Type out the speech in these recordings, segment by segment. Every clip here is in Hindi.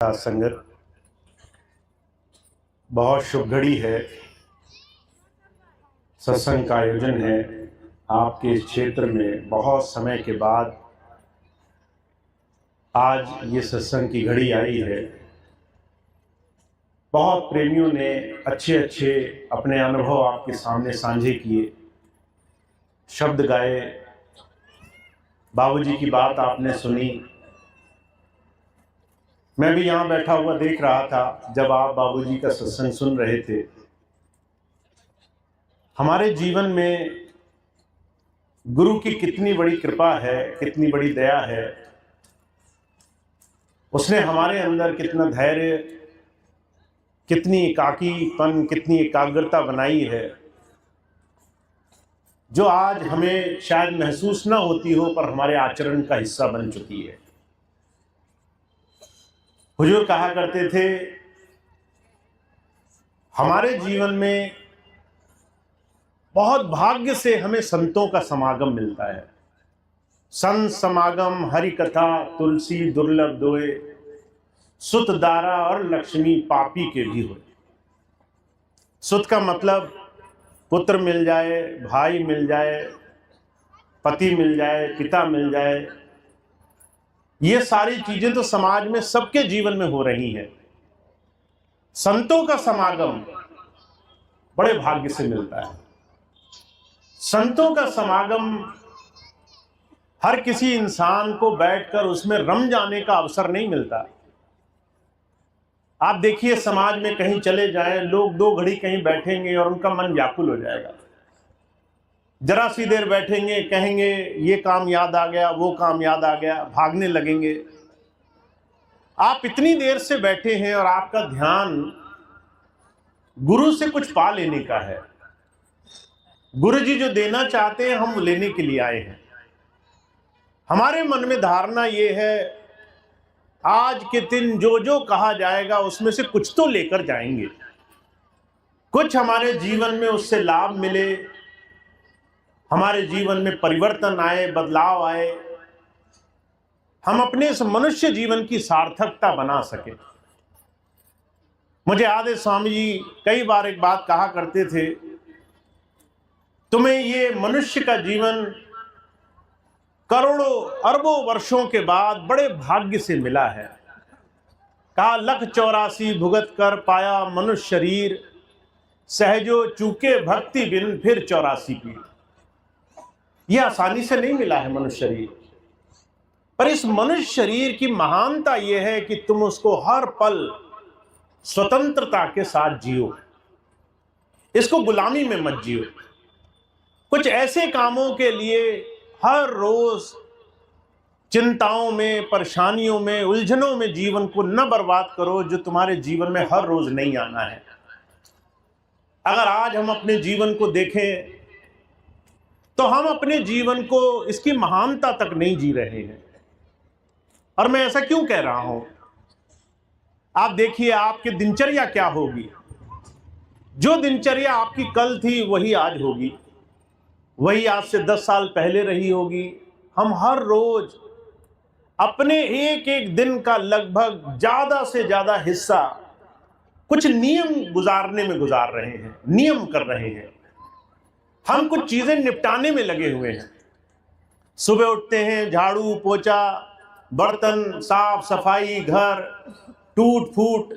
साथ संगत, बहुत शुभ घड़ी है। सत्संग का आयोजन है आपके इस क्षेत्र में। बहुत समय के बाद आज ये सत्संग की घड़ी आई है। बहुत प्रेमियों ने अच्छे अच्छे अपने अनुभव आपके सामने साझे किए, शब्द गाए, बाबूजी की बात आपने सुनी। मैं भी यहाँ बैठा हुआ देख रहा था जब आप बाबूजी का सत्संग सुन रहे थे। हमारे जीवन में गुरु की कितनी बड़ी कृपा है, कितनी बड़ी दया है। उसने हमारे अंदर कितना धैर्य, कितनी एकाकीपन, कितनी एकाग्रता बनाई है, जो आज हमें शायद महसूस ना होती हो पर हमारे आचरण का हिस्सा बन चुकी है। हुजूर कहा करते थे, हमारे जीवन में बहुत भाग्य से हमें संतों का समागम मिलता है। संत समागम हरि कथा तुलसी दुर्लभ दोए, सुत दारा और लक्ष्मी पापी के भी होए। सुत का मतलब पुत्र मिल जाए, भाई मिल जाए, पति मिल जाए, पिता मिल जाए। ये सारी चीजें तो समाज में सबके जीवन में हो रही हैं। संतों का समागम बड़े भाग्य से मिलता है। संतों का समागम हर किसी इंसान को बैठकर उसमें रम जाने का अवसर नहीं मिलता। आप देखिए, समाज में कहीं चले जाएं, लोग दो घड़ी कहीं बैठेंगे और उनका मन व्याकुल हो जाएगा। जरा सी देर बैठेंगे, कहेंगे ये काम याद आ गया, वो काम याद आ गया, भागने लगेंगे। आप इतनी देर से बैठे हैं और आपका ध्यान गुरु से कुछ पा लेने का है। गुरु जी जो देना चाहते हैं हम लेने के लिए आए हैं। हमारे मन में धारणा ये है, आज के दिन जो जो कहा जाएगा उसमें से कुछ तो लेकर जाएंगे, कुछ हमारे जीवन में उससे लाभ मिले, हमारे जीवन में परिवर्तन आए, बदलाव आए, हम अपने इस मनुष्य जीवन की सार्थकता बना सके। मुझे याद है, स्वामी जी कई बार एक बात कहा करते थे, तुम्हें ये मनुष्य का जीवन करोड़ों अरबों वर्षों के बाद बड़े भाग्य से मिला है। कहा, लख 84 भुगत कर पाया मनुष्य शरीर, सहजो चूके भक्ति बिन फिर 84 पीर। यह आसानी से नहीं मिला है मनुष्य शरीर, पर इस मनुष्य शरीर की महानता यह है कि तुम उसको हर पल स्वतंत्रता के साथ जियो, इसको गुलामी में मत जियो। कुछ ऐसे कामों के लिए हर रोज चिंताओं में, परेशानियों में, उलझनों में जीवन को न बर्बाद करो जो तुम्हारे जीवन में हर रोज नहीं आना है। अगर आज हम अपने जीवन को देखें तो हम अपने जीवन को इसकी महानता तक नहीं जी रहे हैं। और मैं ऐसा क्यों कह रहा हूं? आप देखिए, आपकी दिनचर्या क्या होगी। जो दिनचर्या आपकी कल थी वही आज होगी, वही आज से 10 साल पहले रही होगी। हम हर रोज अपने एक एक दिन का लगभग ज्यादा से ज्यादा हिस्सा कुछ नियम गुजारने में गुजार रहे हैं, नियम कर रहे हैं। हम कुछ चीजें निपटाने में लगे हुए हैं। सुबह उठते हैं, झाड़ू पोछा, बर्तन साफ सफाई, घर टूट फूट,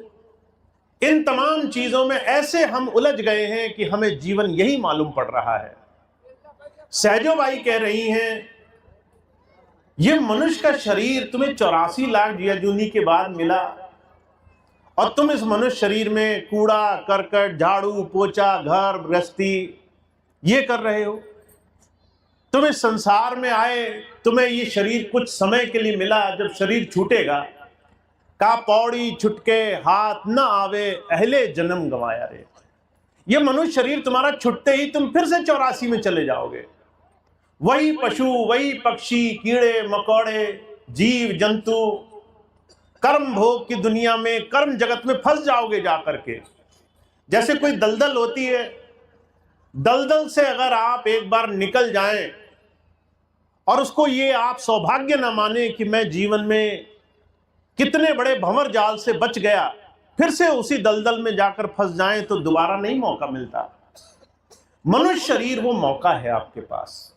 इन तमाम चीजों में ऐसे हम उलझ गए हैं कि हमें जीवन यही मालूम पड़ रहा है। सहजोबाई कह रही हैं, ये मनुष्य का शरीर तुम्हें 84 लाख जिया जूनी के बाद मिला और तुम इस मनुष्य शरीर में कूड़ा करकट, झाड़ू पोछा, घर गृहस्थी ये कर रहे हो। तुम इस संसार में आए, तुम्हें ये शरीर कुछ समय के लिए मिला, जब शरीर छूटेगा का पौड़ी छुटके हाथ न आवे, अहले जन्म गंवाया रे। ये मनुष्य शरीर तुम्हारा छुटते ही तुम फिर से 84 में चले जाओगे। वही पशु, वही पक्षी, कीड़े मकोड़े, जीव जंतु, कर्म भोग की दुनिया में, कर्म जगत में फंस जाओगे जाकर के। जैसे कोई दलदल होती है, दलदल से अगर आप एक बार निकल जाएं और उसको ये आप सौभाग्य न माने कि मैं जीवन में कितने बड़े भंवर जाल से बच गया, फिर से उसी दलदल में जाकर फंस जाएं तो दोबारा नहीं मौका मिलता। मनुष्य शरीर वो मौका है आपके पास।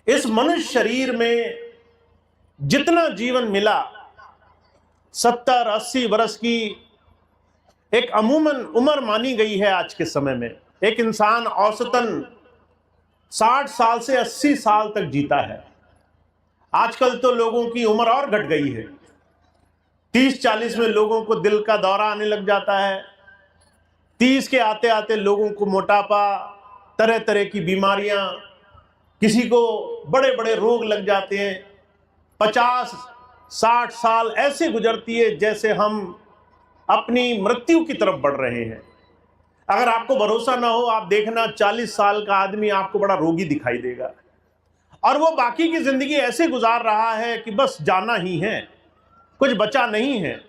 इस मनुष्य शरीर में जितना जीवन मिला, 70-80 वर्ष की एक अमूमन उम्र मानी गई है आज के समय में। एक इंसान औसतन 60 साल से 80 साल तक जीता है। आजकल तो लोगों की उम्र और घट गई है। 30-40 में लोगों को दिल का दौरा आने लग जाता है। 30 के आते आते लोगों को मोटापा, तरह तरह की बीमारियां, किसी को बड़े बड़े रोग लग जाते हैं। 50-60 साल ऐसे गुजरती है जैसे हम अपनी मृत्यु की तरफ बढ़ रहे हैं। अगर आपको भरोसा ना हो, आप देखना 40 साल का आदमी आपको बड़ा रोगी दिखाई देगा, और वो बाकी की जिंदगी ऐसे गुजार रहा है कि बस जाना ही है, कुछ बचा नहीं है।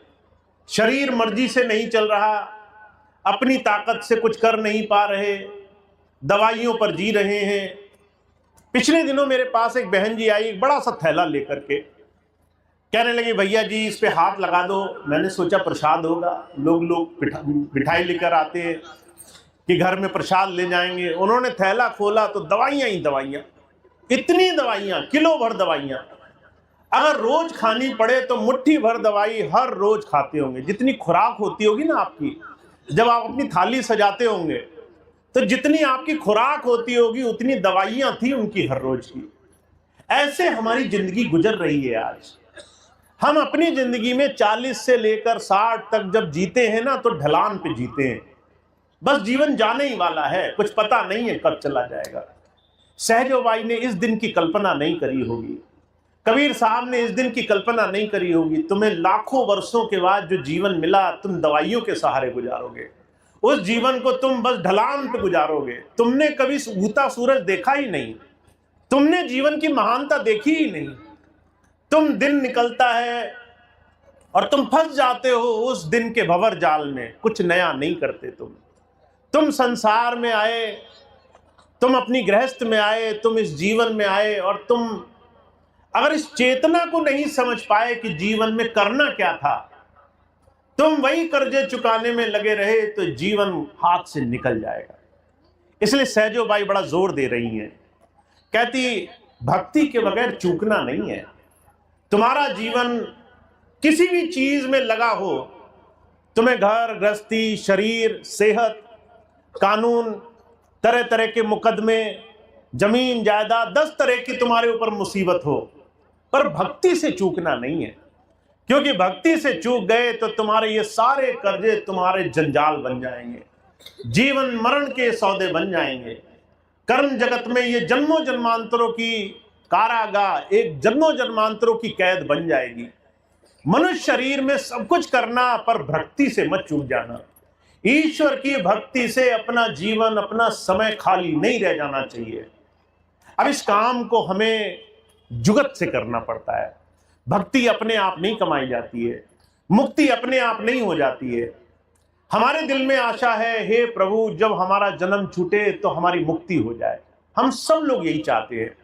शरीर मर्जी से नहीं चल रहा, अपनी ताकत से कुछ कर नहीं पा रहे, दवाइयों पर जी रहे हैं। पिछले दिनों मेरे पास एक बहन जी आई, एक बड़ा सा थैला लेकर के, कहने लगी भैया जी इस पे हाथ लगा दो। मैंने सोचा प्रसाद होगा, लोग मिठाई लेकर आते हैं कि घर में प्रसाद ले जाएंगे। उन्होंने थैला खोला तो दवाइयां ही दवाइयां, इतनी दवाइयां, किलो भर दवाइयां। अगर रोज खानी पड़े तो मुट्ठी भर दवाई हर रोज खाते होंगे। जितनी खुराक होती होगी ना आपकी, जब आप अपनी थाली सजाते होंगे तो जितनी आपकी खुराक होती होगी उतनी दवाइयां थी उनकी हर रोज की। ऐसे हमारी जिंदगी गुजर रही है आज। हम अपनी जिंदगी में 40 से लेकर 60 तक जब जीते हैं ना, तो ढलान पे जीते हैं। बस जीवन जाने ही वाला है, कुछ पता नहीं है कब चला जाएगा। सहजो बाई ने इस दिन की कल्पना नहीं करी होगी, कबीर साहब ने इस दिन की कल्पना नहीं करी होगी। तुम्हें लाखों वर्षों के बाद जो जीवन मिला, तुम दवाइयों के सहारे गुजारोगे। उस जीवन को तुम बस ढलान पे गुजारोगे। तुमने कभी उगता सूरज देखा ही नहीं, तुमने जीवन की महानता देखी ही नहीं। तुम दिन निकलता है और तुम फंस जाते हो उस दिन के भंवर जाल में, कुछ नया नहीं करते। तुम संसार में आए, तुम अपनी गृहस्थ में आए, तुम इस जीवन में आए, और तुम अगर इस चेतना को नहीं समझ पाए कि जीवन में करना क्या था, तुम वही कर्जे चुकाने में लगे रहे, तो जीवन हाथ से निकल जाएगा। इसलिए सहजो बाई बड़ा जोर दे रही हैं, कहती भक्ति के बगैर चूकना नहीं है। तुम्हारा जीवन किसी भी चीज में लगा हो, तुम्हें घर गृहस्थी, शरीर, सेहत, कानून, तरह तरह के मुकदमे, जमीन जायदाद, 10 तरह की तुम्हारे ऊपर मुसीबत हो, पर भक्ति से चूकना नहीं है। क्योंकि भक्ति से चूक गए तो तुम्हारे ये सारे कर्जे तुम्हारे जंजाल बन जाएंगे, जीवन मरण के सौदे बन जाएंगे। कर्म जगत में ये जन्मों जन्मांतरों की कारागाह, एक जन्मों जन्मांतरों की कैद बन जाएगी। मनुष्य शरीर में सब कुछ करना, पर भक्ति से मत चूक जाना। ईश्वर की भक्ति से अपना जीवन, अपना समय खाली नहीं रह जाना चाहिए। अब इस काम को हमें जुगत से करना पड़ता है। भक्ति अपने आप नहीं कमाई जाती है, मुक्ति अपने आप नहीं हो जाती है। हमारे दिल में आशा है, हे प्रभु जब हमारा जन्म छूटे तो हमारी मुक्ति हो जाए। हम सब लोग यही चाहते हैं।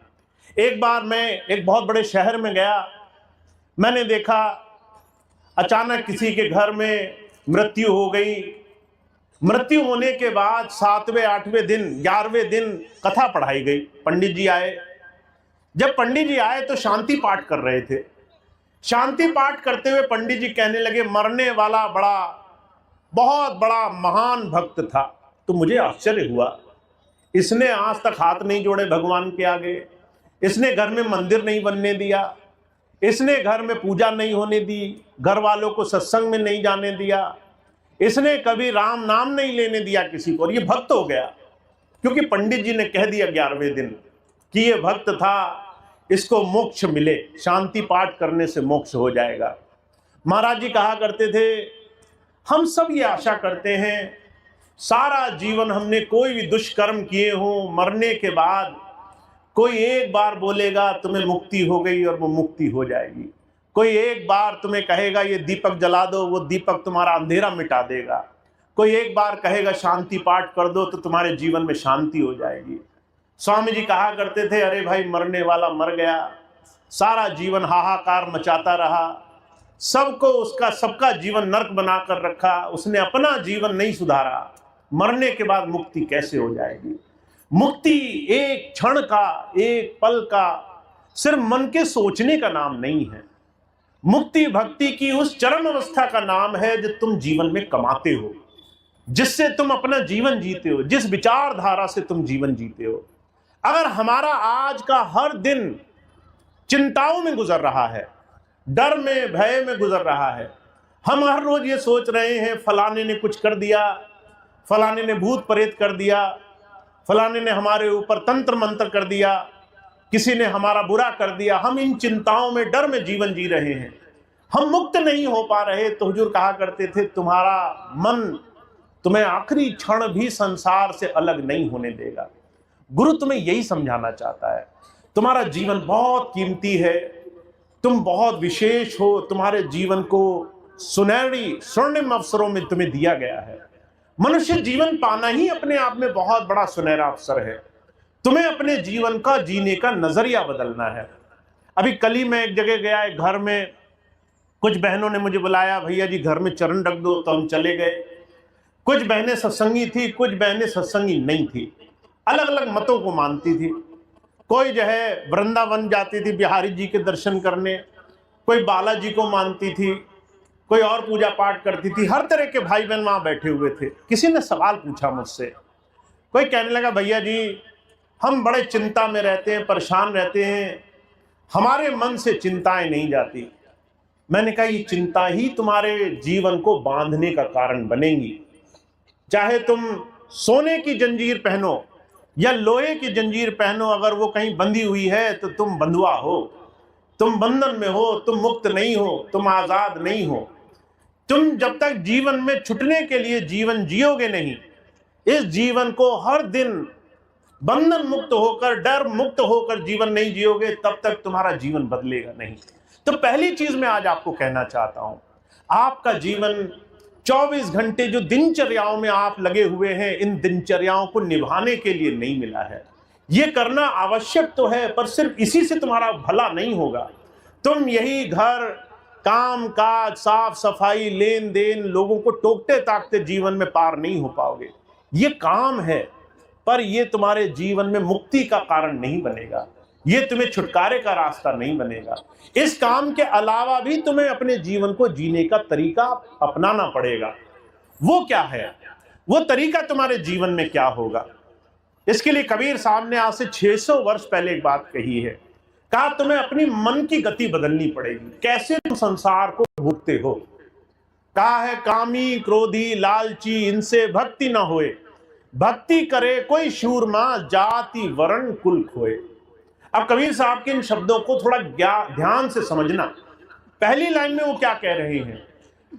एक बार मैं एक बहुत बड़े शहर में गया, मैंने देखा अचानक किसी के घर में मृत्यु हो गई। मृत्यु होने के बाद 7वें 8वें दिन 11वें दिन कथा पढ़ाई गई। पंडित जी आए। जब पंडित जी आए तो शांति पाठ कर रहे थे। शांति पाठ करते हुए पंडित जी कहने लगे, मरने वाला बहुत बड़ा महान भक्त था। तो मुझे आश्चर्य हुआ, इसने आज तक हाथ नहीं जोड़े भगवान के आगे, इसने घर में मंदिर नहीं बनने दिया, इसने घर में पूजा नहीं होने दी, घर वालों को सत्संग में नहीं जाने दिया, इसने कभी राम नाम नहीं लेने दिया किसी को, और ये भक्त हो गया। क्योंकि पंडित जी ने कह दिया 11वें दिन कि ये भक्त था, इसको मोक्ष मिले, शांति पाठ करने से मोक्ष हो जाएगा। महाराज जी कहा करते थे, हम सब ये आशा करते हैं, सारा जीवन हमने कोई भी दुष्कर्म किए हों, मरने के बाद कोई एक बार बोलेगा तुम्हें मुक्ति हो गई और वो मुक्ति हो जाएगी। कोई एक बार तुम्हें कहेगा ये दीपक जला दो, वो दीपक तुम्हारा अंधेरा मिटा देगा। कोई एक बार कहेगा शांति पाठ कर दो तो तुम्हारे जीवन में शांति हो जाएगी। स्वामी जी कहा करते थे, अरे भाई मरने वाला मर गया, सारा जीवन हाहाकार मचाता रहा, सबको उसका सबका जीवन नर्क बनाकर रखा, उसने अपना जीवन नहीं सुधारा, मरने के बाद मुक्ति कैसे हो जाएगी? मुक्ति एक क्षण का, एक पल का, सिर्फ मन के सोचने का नाम नहीं है। मुक्ति भक्ति की उस चरम अवस्था का नाम है जो तुम जीवन में कमाते हो, जिससे तुम अपना जीवन जीते हो, जिस विचारधारा से तुम जीवन जीते हो। अगर हमारा आज का हर दिन चिंताओं में गुजर रहा है, डर में भय में गुजर रहा है, हम हर रोज ये सोच रहे हैं फलाने ने कुछ कर दिया, फलाने ने भूत प्रेत कर दिया, फलाने ने हमारे ऊपर तंत्र मंत्र कर दिया, किसी ने हमारा बुरा कर दिया, हम इन चिंताओं में डर में जीवन जी रहे हैं, हम मुक्त नहीं हो पा रहे। तो हुजूर कहा करते थे तुम्हारा मन तुम्हें आखिरी क्षण भी संसार से अलग नहीं होने देगा। गुरु तुम्हें यही समझाना चाहता है, तुम्हारा जीवन बहुत कीमती है, तुम बहुत विशेष हो, तुम्हारे जीवन को सुनहरी स्वर्णिम अवसरों में तुम्हें दिया गया है। मनुष्य जीवन पाना ही अपने आप में बहुत बड़ा सुनहरा अवसर है। तुम्हें अपने जीवन का जीने का नजरिया बदलना है। अभी कल ही मैं एक जगह गया, एक घर में कुछ बहनों ने मुझे बुलाया, भैया जी घर में चरण रख दो, तो हम चले गए। कुछ बहनें सत्संगी थी, कुछ बहनें सत्संगी नहीं थी, अलग अलग मतों को मानती थी। कोई जो है वृंदावन जाती थी बिहारी जी के दर्शन करने, कोई बालाजी को मानती थी, कोई और पूजा पाठ करती थी। हर तरह के भाई बहन वहां बैठे हुए थे। किसी ने सवाल पूछा मुझसे, कोई कहने लगा भैया जी हम बड़े चिंता में रहते हैं, परेशान रहते हैं, हमारे मन से चिंताएं नहीं जाती। मैंने कहा ये चिंता ही तुम्हारे जीवन को बांधने का कारण बनेंगी। चाहे तुम सोने की जंजीर पहनो या लोहे की जंजीर पहनो, अगर वो कहीं बंधी हुई है तो तुम बंधुआ हो, तुम बंधन में हो, तुम मुक्त नहीं हो, तुम आजाद नहीं हो। तुम जब तक जीवन में छूटने के लिए जीवन जियोगे नहीं, इस जीवन को हर दिन बंधन मुक्त होकर, डर मुक्त होकर जीवन नहीं जियोगे, तब तक तुम्हारा जीवन बदलेगा नहीं। तो पहली चीज मैं आज आपको कहना चाहता हूं, आपका जीवन 24 घंटे जो दिनचर्याओं में आप लगे हुए हैं, इन दिनचर्याओं को निभाने के लिए नहीं मिला है। ये करना आवश्यक तो है, पर सिर्फ इसी से तुम्हारा भला नहीं होगा। तुम यही घर, काम काज, साफ सफाई, लेन देन, लोगों को टोकते ताकते जीवन में पार नहीं हो पाओगे। ये काम है, पर ये तुम्हारे जीवन में मुक्ति का कारण नहीं बनेगा, ये तुम्हें छुटकारे का रास्ता नहीं बनेगा। इस काम के अलावा भी तुम्हें अपने जीवन को जीने का तरीका अपनाना पड़ेगा। वो क्या है? वो तरीका तुम्हारे जीवन में क्या होगा? इसके लिए कबीर साहब ने आज से 600 वर्ष पहले एक बात कही है। कहा तुम्हें अपनी मन की गति बदलनी पड़ेगी। कैसे तुम संसार को भोगते हो? कहा है कामी क्रोधी लालची इनसे भक्ति ना होए, भक्ति करे कोई शूरमा जाति वर्ण कुल खोए। अब कबीर साहब के इन शब्दों को थोड़ा ध्यान से समझना। पहली लाइन में वो क्या कह रहे हैं?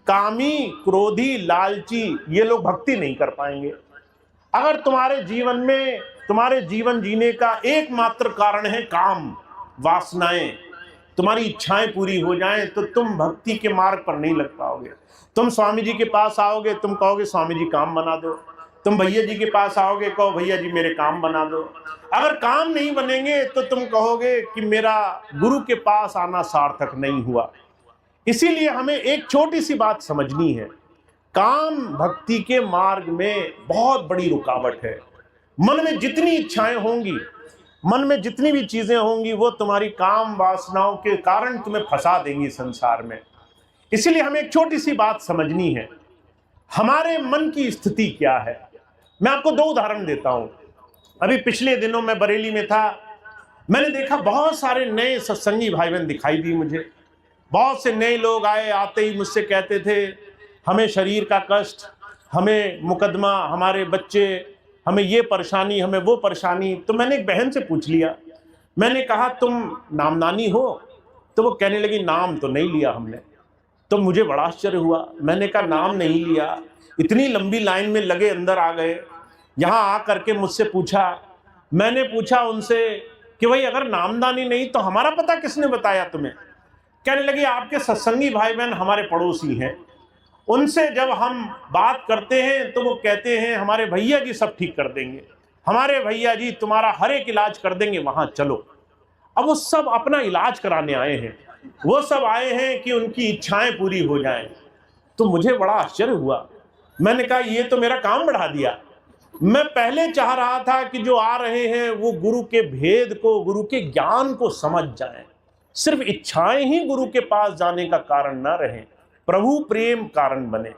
कामी क्रोधी लालची ये लोग भक्ति नहीं कर पाएंगे। अगर तुम्हारे जीवन में, तुम्हारे जीवन जीने का एकमात्र कारण है काम, वासनाएं, तुम्हारी इच्छाएं पूरी हो जाएं, तो तुम भक्ति के मार्ग पर नहीं लग पाओगे। तुम स्वामी जी के पास आओगे, तुम कहोगे स्वामी जी काम बना दो। तुम भैया जी के पास आओगे, कहो भैया जी मेरे काम बना दो। अगर काम नहीं बनेंगे तो तुम कहोगे कि मेरा गुरु के पास आना सार्थक नहीं हुआ। इसीलिए हमें एक छोटी सी बात समझनी है, काम भक्ति के मार्ग में बहुत बड़ी रुकावट है। मन में जितनी इच्छाएं होंगी, मन में जितनी भी चीजें होंगी, वो तुम्हारी काम वासनाओं के कारण तुम्हें फंसा देंगी संसार में। इसीलिए हमें एक छोटी सी बात समझनी है, हमारे मन की स्थिति क्या है। मैं आपको 2 उदाहरण देता हूं। अभी पिछले दिनों मैं बरेली में था, मैंने देखा बहुत सारे नए सत्संगी भाई बहन दिखाई दी मुझे। बहुत से नए लोग आए, आते ही मुझसे कहते थे हमें शरीर का कष्ट, हमें मुकदमा, हमारे बच्चे, हमें ये परेशानी, हमें वो परेशानी। तो मैंने एक बहन से पूछ लिया, मैंने कहा तुम नामदानी हो? तो वो कहने लगी नाम तो नहीं लिया हमने। तो मुझे बड़ा आश्चर्य हुआ। मैंने कहा नाम नहीं लिया, इतनी लंबी लाइन में लगे अंदर आ गए, यहाँ आ करके मुझसे पूछा। मैंने पूछा उनसे कि भाई अगर नामदानी नहीं तो हमारा पता किसने बताया तुम्हें? कहने लगी आपके सत्संगी भाई बहन हमारे पड़ोसी हैं, उनसे जब हम बात करते हैं तो वो कहते हैं हमारे भैया जी सब ठीक कर देंगे, हमारे भैया जी तुम्हारा हर एक इलाज कर देंगे, वहां चलो। अब वो सब अपना इलाज कराने आए हैं, वो सब आए हैं कि उनकी इच्छाएं पूरी हो जाएं। तो मुझे बड़ा आश्चर्य हुआ। मैंने कहा ये तो मेरा काम बढ़ा दिया। मैं पहले चाह रहा था कि जो आ रहे हैं वो गुरु के भेद को, गुरु के ज्ञान को समझ जाएं। सिर्फ इच्छाएं ही गुरु के पास जाने का कारण ना रहें, प्रभु प्रेम कारण बने।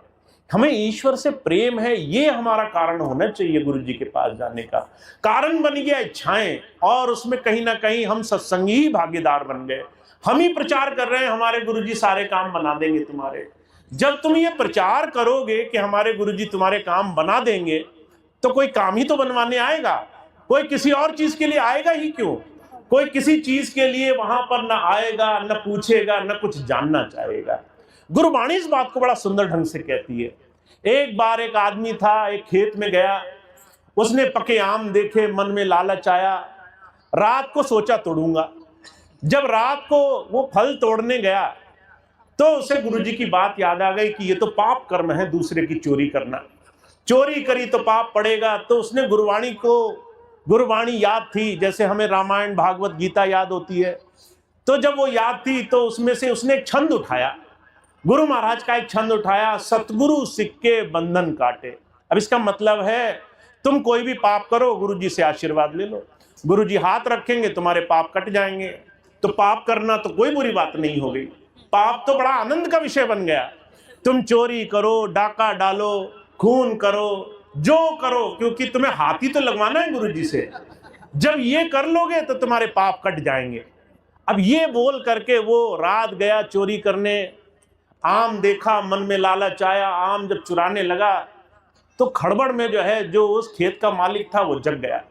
हमें ईश्वर से प्रेम है, ये हमारा कारण होना चाहिए गुरु जी के पास जाने का। कारण बन गया इच्छाएं, और उसमें कहीं ना कहीं हम सत्संगी ही भागीदार बन गए। हम ही प्रचार कर रहे हैं हमारे गुरु जी सारे काम बना देंगे तुम्हारे। जब तुम ये प्रचार करोगे कि हमारे गुरु जी तुम्हारे काम बना देंगे, तो कोई काम ही तो बनवाने आएगा, कोई किसी और चीज के लिए आएगा ही क्यों? कोई किसी चीज के लिए वहां पर ना आएगा, न पूछेगा, न कुछ जानना चाहेगा। गुरुवाणी इस बात को बड़ा सुंदर ढंग से कहती है। एक बार एक आदमी था, एक खेत में गया, उसने पके आम देखे, मन में लालच आया, रात को सोचा तोड़ूंगा। जब रात को वो फल तोड़ने गया तो उसे गुरुजी की बात याद आ गई कि ये तो पाप कर्म है दूसरे की चोरी करना, चोरी करी तो पाप पड़ेगा। तो उसने गुरुवाणी याद थी, जैसे हमें रामायण भागवत गीता याद होती है। तो जब वो याद थी तो उसमें से उसने एक छंद उठाया, गुरु महाराज का एक छंद उठाया, सतगुरु सिक्के बंधन काटे। अब इसका मतलब है तुम कोई भी पाप करो, गुरु जी से आशीर्वाद ले लो, गुरु जी हाथ रखेंगे तुम्हारे पाप कट जाएंगे। तो पाप करना तो कोई बुरी बात नहीं हो गई, पाप तो बड़ा आनंद का विषय बन गया। तुम चोरी करो, डाका डालो, खून करो, जो करो, क्योंकि तुम्हें हाथ ही तो लगवाना है गुरु जी से। जब ये कर लोगे तो तुम्हारे पाप कट जाएंगे। अब ये बोल करके वो रात गया चोरी करने, आम देखा, मन में लालच आया, आम जब चुराने लगा तो खड़बड़ में जो है, जो उस खेत का मालिक था वो जग गया,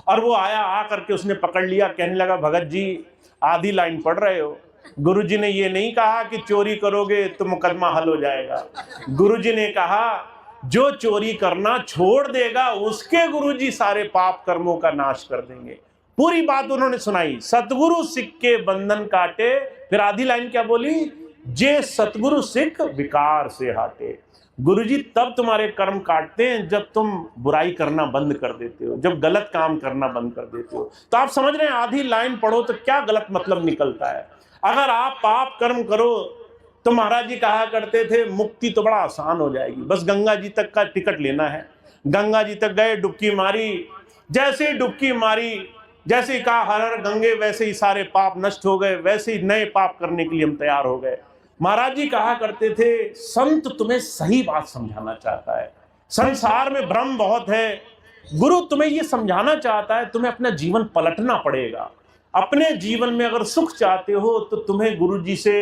और वो आया, आ करके उसने पकड़ लिया। कहने लगा, भगत जी आधी लाइन पढ़ रहे हो, गुरुजी ने ये नहीं कहा कि चोरी करोगे तो मुकदमा हल हो जाएगा। गुरुजी ने कहा जो चोरी करना छोड़ देगा उसके गुरुजी सारे पाप कर्मों का नाश कर देंगे। पूरी बात उन्होंने सुनाई, सतगुरु सिक्के बंधन काटे। फिर आधी लाइन क्या बोली, जे सतगुरु सिख विकार से हाटे। गुरुजी तब तुम्हारे कर्म काटते हैं जब तुम बुराई करना बंद कर देते हो, जब गलत काम करना बंद कर देते हो। तो आप समझ रहे हैं, आधी लाइन पढ़ो तो क्या गलत मतलब निकलता है। अगर आप पाप कर्म करो तो महाराज जी कहा करते थे मुक्ति तो बड़ा आसान हो जाएगी, बस गंगा जी तक का टिकट लेना है। गंगा जी तक गए, डुबकी मारी, जैसे ही डुबकी मारी, जैसे ही कहा हर हर गंगे, वैसे ही सारे पाप नष्ट हो गए, वैसे ही नए पाप करने के लिए हम तैयार हो गए। महाराज जी कहा करते थे संत तुम्हें सही बात समझाना चाहता है, संसार में भ्रम बहुत है, गुरु तुम्हें ये समझाना चाहता है तुम्हें अपना जीवन पलटना पड़ेगा। अपने जीवन में अगर सुख चाहते हो तो तुम्हें गुरु जी से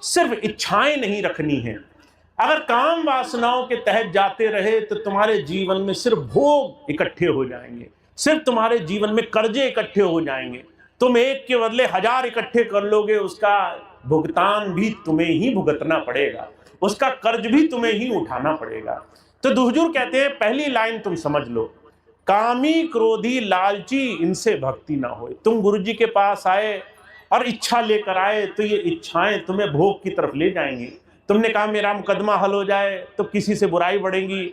सिर्फ इच्छाएं नहीं रखनी है। अगर काम वासनाओं के तहत जाते रहे तो तुम्हारे जीवन में सिर्फ भोग इकट्ठे हो जाएंगे, सिर्फ तुम्हारे जीवन में कर्जे इकट्ठे हो जाएंगे। तुम एक के बदले 1000 इकट्ठे कर लोगे, उसका भुगतान भी तुम्हें ही भुगतना पड़ेगा, उसका कर्ज भी तुम्हें ही उठाना पड़ेगा। तो हुजूर कहते हैं पहली लाइन तुम समझ लो, कामी क्रोधी लालची इनसे भक्ति ना हो। तुम गुरु जी के पास आए और इच्छा लेकर आए तो ये इच्छाएं तुम्हें भोग की तरफ ले जाएंगी। तुमने कहा मेरा मुकदमा हल हो जाए तो किसी से बुराई बढ़ेगी,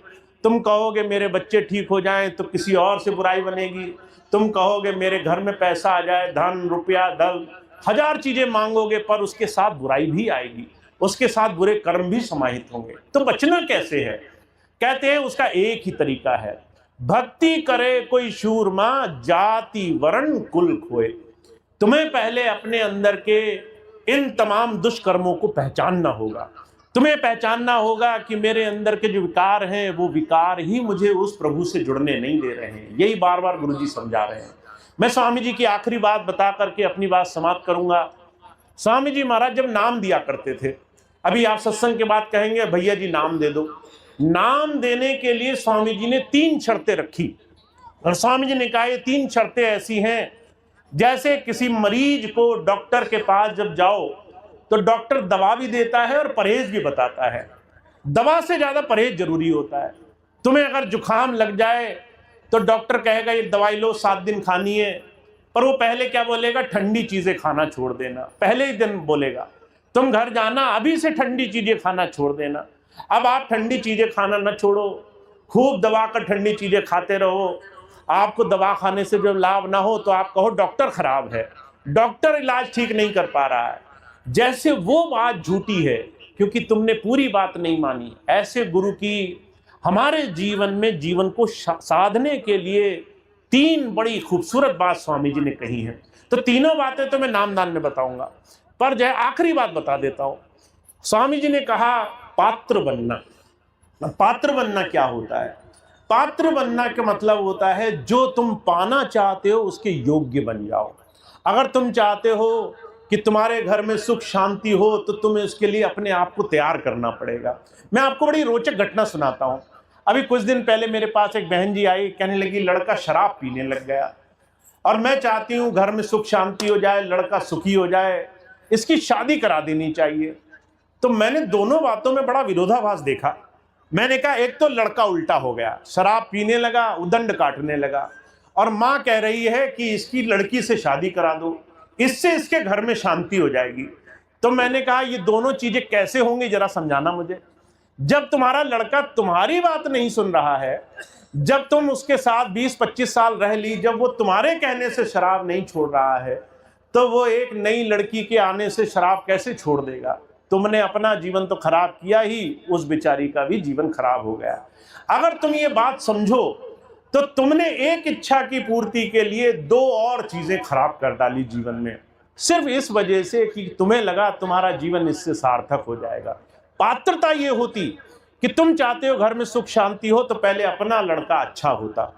तुम कहोगे मेरे बच्चे ठीक हो जाएं तो किसी और से बुराई बनेगी, तुम कहोगे मेरे घर में पैसा आ जाए, धन रुपया दल 1000 चीजें मांगोगे, पर उसके साथ बुराई भी आएगी, उसके साथ बुरे कर्म भी समाहित होंगे। तो बचना कैसे है? कहते हैं उसका एक ही तरीका है, भक्ति करे कोई शूरमा, जाति वर्ण कुल खोए। तुम्हें पहले अपने अंदर के इन तमाम दुष्कर्मों को पहचानना होगा। तुम्हें पहचानना होगा कि मेरे अंदर के जो विकार हैं वो विकार ही मुझे उस प्रभु से जुड़ने नहीं दे रहे हैं। यही बार बार गुरुजी समझा रहे हैं। मैं स्वामी जी की आखिरी बात बता करके अपनी बात समाप्त करूंगा। स्वामी जी महाराज जब नाम दिया करते थे, अभी आप सत्संग के बाद कहेंगे भैया जी नाम दे दो, नाम देने के लिए स्वामी जी ने 3 शर्तें रखी। और स्वामी जी ने कहा ये 3 शर्तें ऐसी हैं जैसे किसी मरीज को डॉक्टर के पास जब जाओ तो डॉक्टर दवा भी देता है और परहेज भी बताता है। दवा से ज्यादा परहेज जरूरी होता है। तुम्हें अगर जुकाम लग जाए तो डॉक्टर कहेगा ये दवाई लो 7 दिन खानी है, पर वो पहले क्या बोलेगा, ठंडी चीजें खाना छोड़ देना, पहले ही दिन बोलेगा। तुम घर जाना, अभी से ठंडी चीजें खाना छोड़ देना। अब आप ठंडी चीजें खाना न छोड़ो, खूब दबा कर ठंडी चीजें खाते रहो। आपको दवा खाने से जब लाभ ना हो तो आप कहो डॉक्टर खराब है, डॉक्टर इलाज ठीक नहीं कर पा रहा है। जैसे वो बात झूठी है क्योंकि तुमने पूरी बात नहीं मानी, ऐसे गुरु की हमारे जीवन में जीवन को साधने के लिए तीन बड़ी खूबसूरत बात स्वामी जी ने कही है। तो तीनों बातें तो मैं नामदान में बताऊंगा, पर जो है आखिरी बात बता देता हूं। स्वामी जी ने कहा पात्र बनना। पात्र बनना क्या होता है? पात्र बनना का मतलब होता है जो तुम पाना चाहते हो उसके योग्य बन जाओ। अगर तुम चाहते हो कि तुम्हारे घर में सुख शांति हो तो तुम्हें उसके लिए अपने आप को तैयार करना पड़ेगा। मैं आपको बड़ी रोचक घटना सुनाता हूं। अभी कुछ दिन पहले मेरे पास एक बहन जी आई, कहने लगी लड़का शराब पीने लग गया और मैं चाहती हूं घर में सुख शांति हो जाए, लड़का सुखी हो जाए, इसकी शादी करा देनी चाहिए। तो मैंने दोनों बातों में बड़ा विरोधाभास देखा। मैंने कहा एक तो लड़का उल्टा हो गया, शराब पीने लगा, उदंड काटने लगा, और माँ कह रही है कि इसकी लड़की से शादी करा दो, इससे इसके घर में शांति हो जाएगी। तो मैंने कहा ये दोनों चीजें कैसे होंगी, जरा समझाना मुझे। जब तुम्हारा लड़का तुम्हारी बात नहीं सुन रहा है, जब तुम उसके साथ 20-25 साल रह ली, जब वो तुम्हारे कहने से शराब नहीं छोड़ रहा है, तो वो एक नई लड़की के आने से शराब कैसे छोड़ देगा? तुमने अपना जीवन तो खराब किया ही, उस बेचारी का भी जीवन खराब हो गया। अगर तुम ये बात समझो तो तुमने एक इच्छा की पूर्ति के लिए दो और चीजें खराब कर डाली जीवन में, सिर्फ इस वजह से कि तुम्हें लगा तुम्हारा जीवन इससे सार्थक हो जाएगा। पात्रता ये होती कि तुम चाहते हो घर में सुख शांति हो तो पहले अपना लड़का अच्छा होता।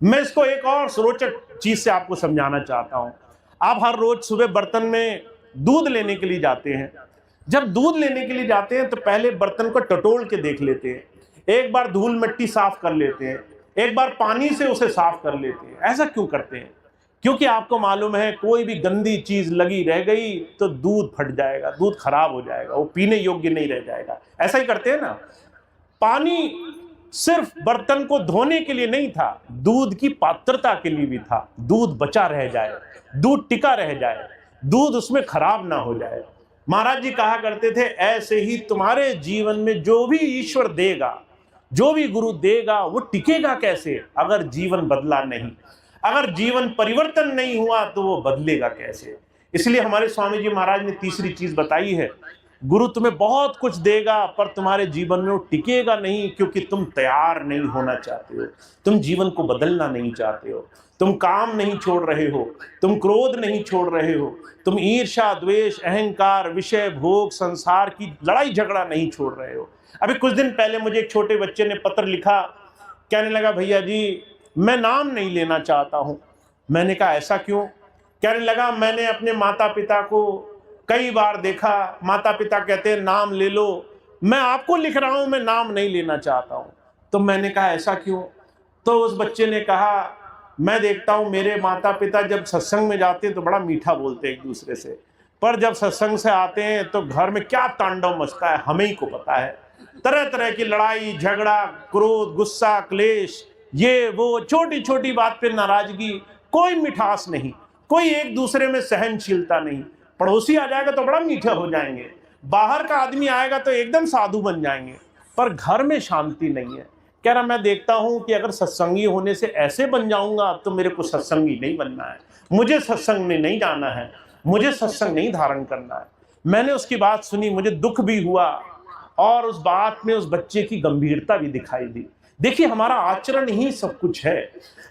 मैं इसको एक और रोचक चीज से आपको समझाना चाहता हूं। आप हर रोज सुबह बर्तन में दूध लेने के लिए जाते हैं। जब दूध लेने के लिए जाते हैं तो पहले बर्तन को टटोल के देख लेते हैं, एक बार धूल मिट्टी साफ कर लेते हैं, एक बार पानी से उसे साफ कर लेते हैं। ऐसा क्यों करते हैं? क्योंकि आपको मालूम है कोई भी गंदी चीज लगी रह गई तो दूध फट जाएगा, दूध खराब हो जाएगा, वो पीने योग्य नहीं रह जाएगा। ऐसा ही करते हैं ना। पानी सिर्फ बर्तन को धोने के लिए नहीं था, दूध की पात्रता के लिए भी था। दूध बचा रह जाए, दूध टिका रह जाए, दूध उसमें खराब ना हो जाए। महाराज जी कहा करते थे ऐसे ही तुम्हारे जीवन में जो भी ईश्वर देगा, जो भी गुरु देगा, वो टिकेगा कैसे अगर जीवन बदला नहीं, अगर जीवन परिवर्तन नहीं हुआ तो वो बदलेगा कैसे। इसलिए हमारे स्वामी जी महाराज ने तीसरी चीज बताई है, गुरु तुम्हें बहुत कुछ देगा पर तुम्हारे जीवन में वो टिकेगा नहीं, क्योंकि तुम तैयार नहीं होना चाहते हो, तुम जीवन को बदलना नहीं चाहते हो, तुम काम नहीं छोड़ रहे हो, तुम क्रोध नहीं छोड़ रहे हो, तुम ईर्ष्या द्वेष अहंकार विषय भोग संसार की लड़ाई झगड़ा नहीं छोड़ रहे हो। अभी कुछ दिन पहले मुझे एक छोटे बच्चे ने पत्र लिखा, कहने लगा भैया जी मैं नाम नहीं लेना चाहता हूं। मैंने कहा ऐसा क्यों? कहने लगा मैंने अपने माता पिता को कई बार देखा, माता पिता कहते हैं नाम ले लो, मैं आपको लिख रहा हूं मैं नाम नहीं लेना चाहता हूं। तो मैंने कहा ऐसा क्यों? तो उस बच्चे ने कहा मैं देखता हूं मेरे माता पिता जब सत्संग में जाते हैं तो बड़ा मीठा बोलते हैं एक दूसरे से, पर जब सत्संग से आते हैं तो घर में क्या तांडव मचता है हमें ही को पता है। तरह तरह की लड़ाई झगड़ा, क्रोध गुस्सा क्लेश, ये वो छोटी छोटी बात पे नाराजगी, कोई मिठास नहीं, कोई एक दूसरे में सहनशीलता नहीं। पड़ोसी आ जाएगा तो बड़ा मीठा हो जाएंगे, बाहर का आदमी आएगा तो एकदम साधु बन जाएंगे, पर घर में शांति नहीं है। कह रहा मैं देखता हूं कि अगर सत्संगी होने से ऐसे बन जाऊंगा तो मेरे को सत्संगी नहीं बनना है, मुझे सत्संग में नहीं जाना है, मुझे सत्संग नहीं धारण करना है। मैंने उसकी बात सुनी, मुझे दुख भी हुआ और उस बात में उस बच्चे की गंभीरता भी दिखाई दी। देखिए हमारा आचरण ही सब कुछ है।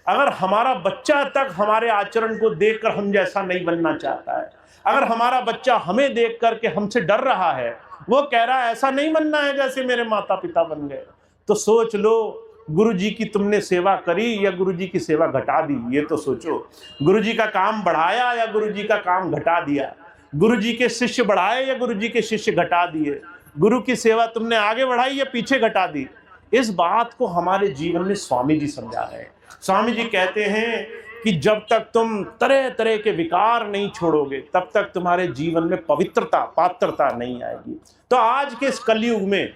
अगर हमारा बच्चा तक हमारे आचरण को देखकर हम जैसा नहीं बनना चाहता है, अगर हमारा बच्चा हमें देख करके हमसे डर रहा है, वो कह रहा है ऐसा नहीं बनना है जैसे मेरे माता पिता बन गए, तो सोच लो गुरु जी की तुमने सेवा करी या गुरु जी की सेवा घटा दी। ये तो सोचो, गुरु जी का काम बढ़ाया या गुरु जी का काम घटा दिया, गुरु जी के शिष्य बढ़ाए या गुरु जी के शिष्य घटा दिए, गुरु की सेवा तुमने आगे बढ़ाई या पीछे घटा दी। इस बात को हमारे जीवन में स्वामी जी समझा रहे हैं। स्वामी जी कहते हैं कि जब तक तुम तरह तरह के विकार नहीं छोड़ोगे तब तक तुम्हारे जीवन में पवित्रता पात्रता नहीं आएगी। तो आज के इस कलयुग में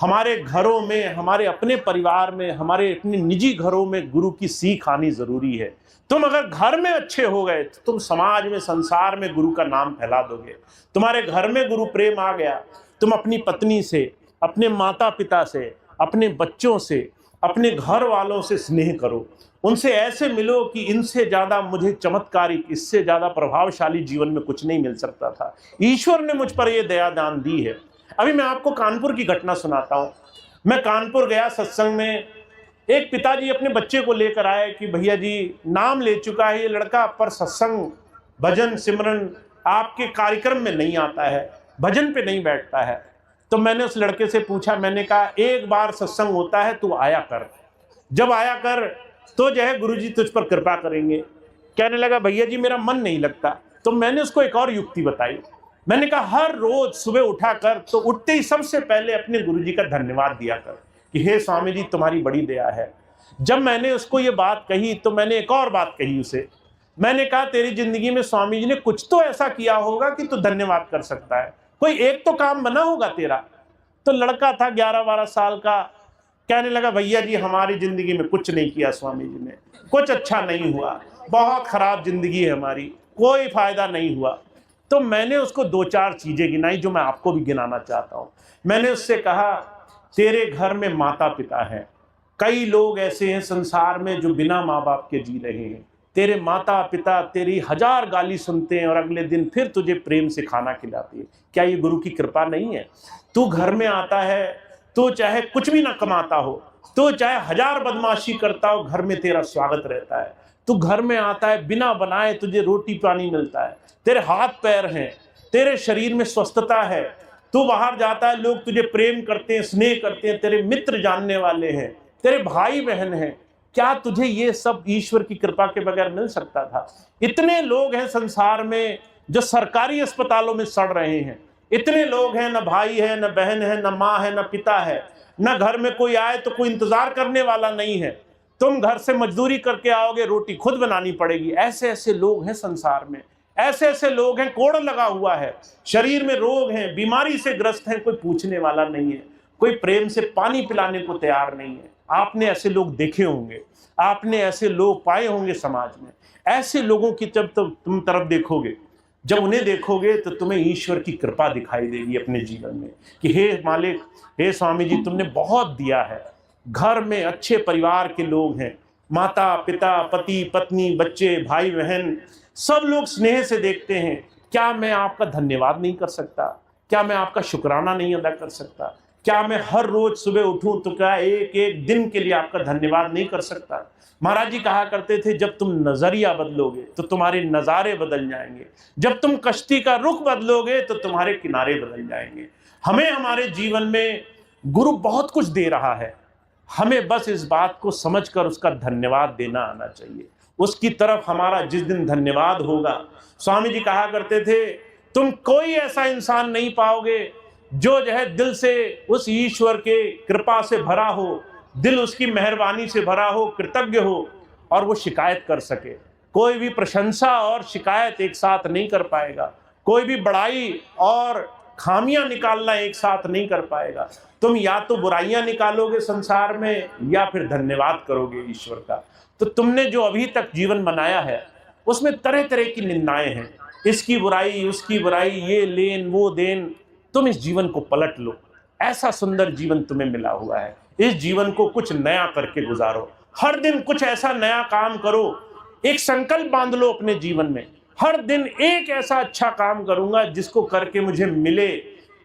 हमारे घरों में, हमारे अपने परिवार में, हमारे अपने निजी घरों में गुरु की सीख आनी जरूरी है। तुम अगर घर में अच्छे हो गए तो तुम समाज में संसार में गुरु का नाम फैला दोगे। तुम्हारे घर में गुरु प्रेम आ गया, तुम अपनी पत्नी से, अपने माता पिता से, अपने बच्चों से, अपने घर वालों से स्नेह करो, उनसे ऐसे मिलो कि इनसे ज़्यादा मुझे चमत्कारिक, इससे ज़्यादा प्रभावशाली जीवन में कुछ नहीं मिल सकता था। ईश्वर ने मुझ पर यह दया दान दी है। अभी मैं आपको कानपुर की घटना सुनाता हूँ। मैं कानपुर गया सत्संग में, एक पिताजी अपने बच्चे को लेकर आए कि भैया जी नाम ले चुका है ये लड़का, पर सत्संग भजन सिमरन आपके कार्यक्रम में नहीं आता है, भजन पे नहीं बैठता है। तो मैंने उस लड़के से पूछा, मैंने कहा एक बार सत्संग होता है तू आया कर, जब आया कर तो जो है गुरुजी तुझ पर कृपा करेंगे। कहने लगा भैया जी मेरा मन नहीं लगता। तो मैंने उसको एक और युक्ति बताई। मैंने कहा हर रोज सुबह उठा कर तो उठते ही सबसे पहले अपने गुरुजी का धन्यवाद दिया कर कि हे स्वामी जी तुम्हारी बड़ी दया है। जब मैंने उसको ये बात कही तो मैंने एक और बात कही उसे। मैंने कहा तेरी जिंदगी में स्वामी जी ने कुछ तो ऐसा किया होगा कि तू धन्यवाद कर सकता है, कोई एक तो काम बना होगा तेरा। तो लड़का था 11-12 साल का, कहने लगा भैया जी हमारी जिंदगी में कुछ नहीं किया स्वामी जी ने, कुछ अच्छा नहीं हुआ, बहुत खराब जिंदगी है हमारी, कोई फायदा नहीं हुआ। तो मैंने उसको 2-4 चीजें गिनाई जो मैं आपको भी गिनाना चाहता हूं। मैंने उससे कहा तेरे घर में माता पिता हैं, कई लोग ऐसे हैं संसार में जो बिना माँ बाप के जी रहे हैं। तेरे माता पिता तेरी 1000 गाली सुनते हैं और अगले दिन फिर तुझे प्रेम से खाना खिलाते हैं। क्या ये गुरु की कृपा नहीं है? तू घर में आता है, तो चाहे कुछ भी ना कमाता हो, तो चाहे 1000 बदमाशी करता हो, घर में तेरा स्वागत रहता है। तू घर में आता है बिना बनाए तुझे रोटी पानी मिलता है, तेरे हाथ पैर हैं, तेरे शरीर में स्वस्थता है। तू बाहर जाता है लोग तुझे प्रेम करते हैं, स्नेह करते हैं, तेरे मित्र जानने वाले हैं, तेरे भाई बहन हैं। क्या तुझे ये सब ईश्वर की कृपा के बगैर मिल सकता था? इतने लोग हैं संसार में जो सरकारी अस्पतालों में सड़ रहे हैं, इतने लोग हैं, न भाई है, न बहन है, न माँ है, न पिता है, न घर में कोई आए तो कोई इंतजार करने वाला नहीं है। तुम घर से मजदूरी करके आओगे, रोटी खुद बनानी पड़ेगी। ऐसे ऐसे लोग हैं संसार में, ऐसे ऐसे लोग हैं, कोड़ लगा हुआ है, शरीर में रोग हैं, बीमारी से ग्रस्त हैं, कोई पूछने वाला नहीं है, कोई प्रेम से पानी पिलाने को तैयार नहीं है। आपने ऐसे लोग देखे होंगे, आपने ऐसे लोग पाए होंगे समाज में। ऐसे लोगों की जब तुम तरफ देखोगे, जब उन्हें देखोगे तो तुम्हें ईश्वर की कृपा दिखाई देगी अपने जीवन में कि हे मालिक, हे स्वामी जी तुमने बहुत दिया है। घर में अच्छे परिवार के लोग हैं, माता पिता, पति पत्नी, बच्चे, भाई बहन, सब लोग स्नेह से देखते हैं। क्या मैं आपका धन्यवाद नहीं कर सकता? क्या मैं आपका शुक्राना नहीं अदा कर सकता? क्या मैं हर रोज सुबह उठूं तो क्या एक एक दिन के लिए आपका धन्यवाद नहीं कर सकता? महाराज जी कहा करते थे जब तुम नजरिया बदलोगे तो तुम्हारे नज़ारे बदल जाएंगे, जब तुम कश्ती का रुख बदलोगे तो तुम्हारे किनारे बदल जाएंगे। हमें हमारे जीवन में गुरु बहुत कुछ दे रहा है, हमें बस इस बात को समझकर उसका धन्यवाद देना आना चाहिए। उसकी तरफ हमारा जिस दिन धन्यवाद होगा, स्वामी जी कहा करते थे तुम कोई ऐसा इंसान नहीं पाओगे जो है दिल से उस ईश्वर के कृपा से भरा हो, दिल उसकी मेहरबानी से भरा हो, कृतज्ञ हो और वो शिकायत कर सके। कोई भी प्रशंसा और शिकायत एक साथ नहीं कर पाएगा, कोई भी बड़ाई और खामियां निकालना एक साथ नहीं कर पाएगा। तुम या तो बुराइयां निकालोगे संसार में या फिर धन्यवाद करोगे ईश्वर का। तो तुमने जो अभी तक जीवन बनाया है उसमें तरह तरह की निंदाएं हैं, इसकी बुराई, उसकी बुराई, ये लेन वो देन। तुम इस जीवन को पलट लो, ऐसा सुंदर जीवन तुम्हें मिला हुआ है। इस जीवन को कुछ नया करके गुजारो, हर दिन कुछ ऐसा नया काम करो। एक संकल्प बांध लो अपने जीवन में, हर दिन एक ऐसा अच्छा काम करूंगा जिसको करके मुझे मिले,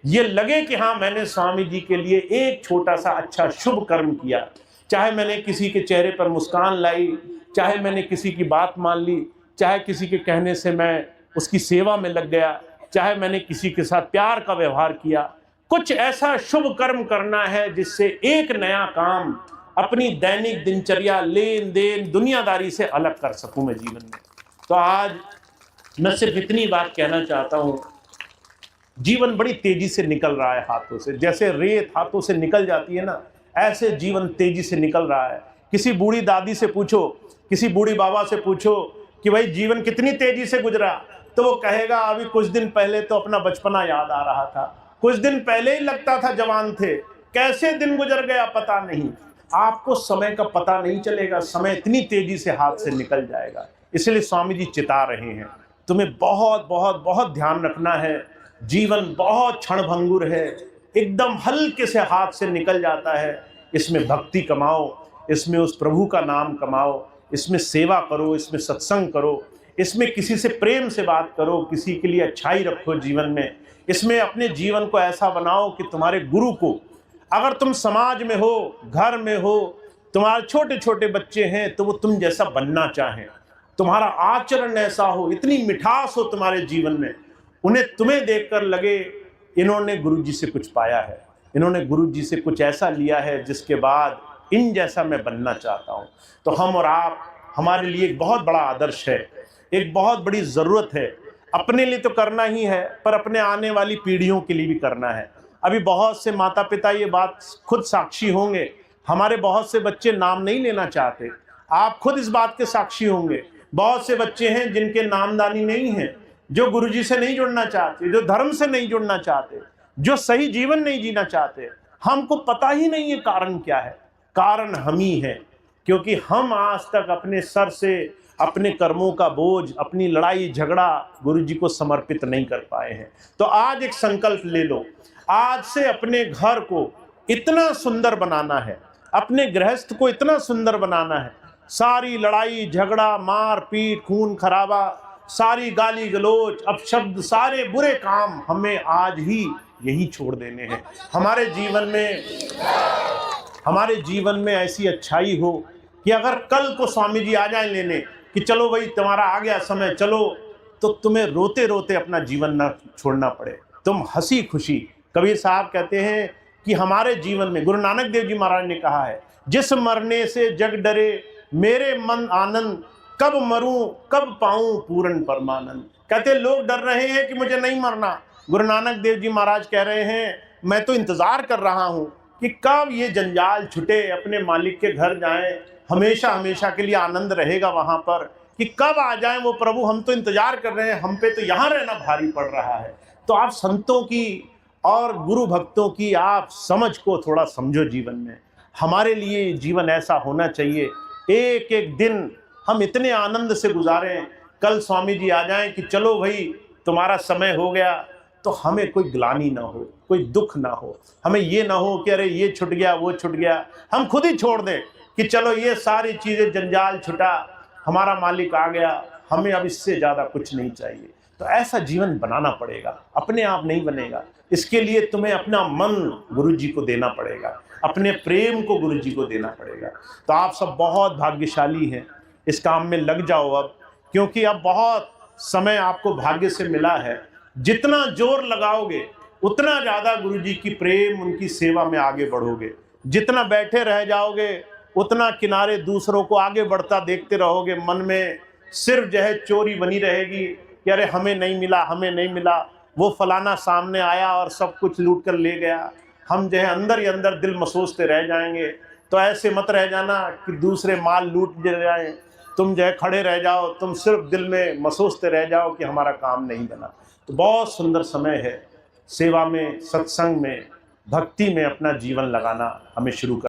ये लगे कि हाँ मैंने स्वामी जी के लिए एक छोटा सा अच्छा शुभ कर्म किया। चाहे मैंने किसी के चेहरे पर मुस्कान लाई, चाहे मैंने किसी की बात मान ली, चाहे किसी के कहने से मैं उसकी सेवा में लग गया, चाहे मैंने किसी के साथ प्यार का व्यवहार किया। कुछ ऐसा शुभ कर्म करना है जिससे एक नया काम अपनी दैनिक दिनचर्या, लेन देन, दुनियादारी से अलग कर सकूं मैं जीवन में। तो आज मैं सिर्फ इतनी बात कहना चाहता हूं, जीवन बड़ी तेजी से निकल रहा है हाथों से, जैसे रेत हाथों से निकल जाती है ना, ऐसे जीवन तेजी से निकल रहा है। किसी बूढ़ी दादी से पूछो, किसी बूढ़ी बाबा से पूछो कि भाई जीवन कितनी तेजी से गुजरा, तो वो कहेगा अभी कुछ दिन पहले तो अपना बचपना याद आ रहा था, कुछ दिन पहले ही लगता था जवान थे, कैसे दिन गुजर गया पता नहीं। आपको समय का पता नहीं चलेगा, समय इतनी तेजी से हाथ से निकल जाएगा। इसलिए स्वामी जी चिता रहे हैं, तुम्हें बहुत बहुत बहुत ध्यान रखना है। जीवन बहुत क्षणभंगुर है, एकदम हल्के से हाथ से निकल जाता है। इसमें भक्ति कमाओ, इसमें उस प्रभु का नाम कमाओ, इसमें सेवा करो, इसमें सत्संग करो, इसमें किसी से प्रेम से बात करो, किसी के लिए अच्छाई रखो जीवन में। इसमें अपने जीवन को ऐसा बनाओ कि तुम्हारे गुरु को, अगर तुम समाज में हो, घर में हो, तुम्हारे छोटे छोटे बच्चे हैं तो वो तुम जैसा बनना चाहें, तुम्हारा आचरण ऐसा हो, इतनी मिठास हो तुम्हारे जीवन में, उन्हें तुम्हें देखकर लगे इन्होंने गुरुजी से कुछ पाया है, इन्होंने गुरुजी से कुछ ऐसा लिया है जिसके बाद इन जैसा मैं बनना चाहता हूँ। तो हम और आप, हमारे लिए एक बहुत बड़ा आदर्श है, एक बहुत बड़ी ज़रूरत है। अपने लिए तो करना ही है, पर अपने आने वाली पीढ़ियों के लिए भी करना है। अभी बहुत से माता पिता ये बात खुद साक्षी होंगे, हमारे बहुत से बच्चे नाम नहीं लेना चाहते, आप खुद इस बात के साक्षी होंगे। बहुत से बच्चे हैं जिनके नामदानी नहीं है, जो गुरुजी से नहीं जुड़ना चाहते, जो धर्म से नहीं जुड़ना चाहते, जो सही जीवन नहीं जीना चाहते। हमको पता ही नहीं है कारण क्या है। कारण हम ही है, क्योंकि हम आज तक अपने सर से अपने कर्मों का बोझ, अपनी लड़ाई झगड़ा गुरुजी को समर्पित नहीं कर पाए हैं। तो आज एक संकल्प ले लो, आज से अपने घर को इतना सुंदर बनाना है, अपने गृहस्थ को इतना सुंदर बनाना है। सारी लड़ाई झगड़ा, मार पीट, खून खराबा, सारी गाली गलोच, अपशब्द, सारे बुरे काम हमें आज ही यही छोड़ देने हैं। हमारे जीवन में ऐसी अच्छाई हो कि अगर कल को स्वामी जी आ जाए लेने कि चलो भाई तुम्हारा आ गया समय, चलो, तो तुम्हें रोते रोते अपना जीवन ना छोड़ना पड़े, तुम हंसी खुशी। कबीर साहब कहते हैं कि हमारे जीवन में, गुरु नानक देव जी महाराज ने कहा है, जिस मरने से जग डरे मेरे मन आनंद, कब मरूं कब पाऊं पूर्ण परमानंद। कहते लोग डर रहे हैं कि मुझे नहीं मरना, गुरु नानक देव जी महाराज कह रहे हैं मैं तो इंतजार कर रहा हूं कि कब ये जंजाल छुटे, अपने मालिक के घर जाएं, हमेशा हमेशा के लिए आनंद रहेगा वहां पर, कि कब आ जाएं वो प्रभु, हम तो इंतजार कर रहे हैं, हम पे तो यहाँ रहना भारी पड़ रहा है। तो आप संतों की और गुरु भक्तों की आप समझ को थोड़ा समझो जीवन में। हमारे लिए जीवन ऐसा होना चाहिए, एक एक दिन हम इतने आनंद से गुजारें, कल स्वामी जी आ जाएं कि चलो भाई तुम्हारा समय हो गया, तो हमें कोई ग्लानि ना हो, कोई दुख ना हो, हमें ये ना हो कि अरे ये छूट गया वो छूट गया। हम खुद ही छोड़ दें कि चलो ये सारी चीज़ें, जंजाल छुटा, हमारा मालिक आ गया, हमें अब इससे ज़्यादा कुछ नहीं चाहिए। तो ऐसा जीवन बनाना पड़ेगा, अपने आप नहीं बनेगा। इसके लिए तुम्हें अपना मन गुरुजी को देना पड़ेगा, अपने प्रेम को गुरुजी को देना पड़ेगा। तो आप सब बहुत भाग्यशाली हैं, इस काम में लग जाओ अब, क्योंकि अब बहुत समय आपको भाग्य से मिला है। जितना जोर लगाओगे उतना ज़्यादा गुरुजी की प्रेम, उनकी सेवा में आगे बढ़ोगे। जितना बैठे रह जाओगे उतना किनारे दूसरों को आगे बढ़ता देखते रहोगे, मन में सिर्फ जो है चोरी बनी रहेगी कि अरे हमें नहीं मिला, हमें नहीं मिला, वो फलाना सामने आया और सब कुछ लूट कर ले गया। हम जो है अंदर ही अंदर दिल महसूसते रह जाएंगे। तो ऐसे मत रह जाना कि दूसरे माल लूट जाएं, तुम जो है खड़े रह जाओ, तुम सिर्फ दिल में महसूसते रह जाओ कि हमारा काम नहीं बना। तो बहुत सुंदर समय है, सेवा में, सत्संग में, भक्ति में अपना जीवन लगाना हमें शुरू कर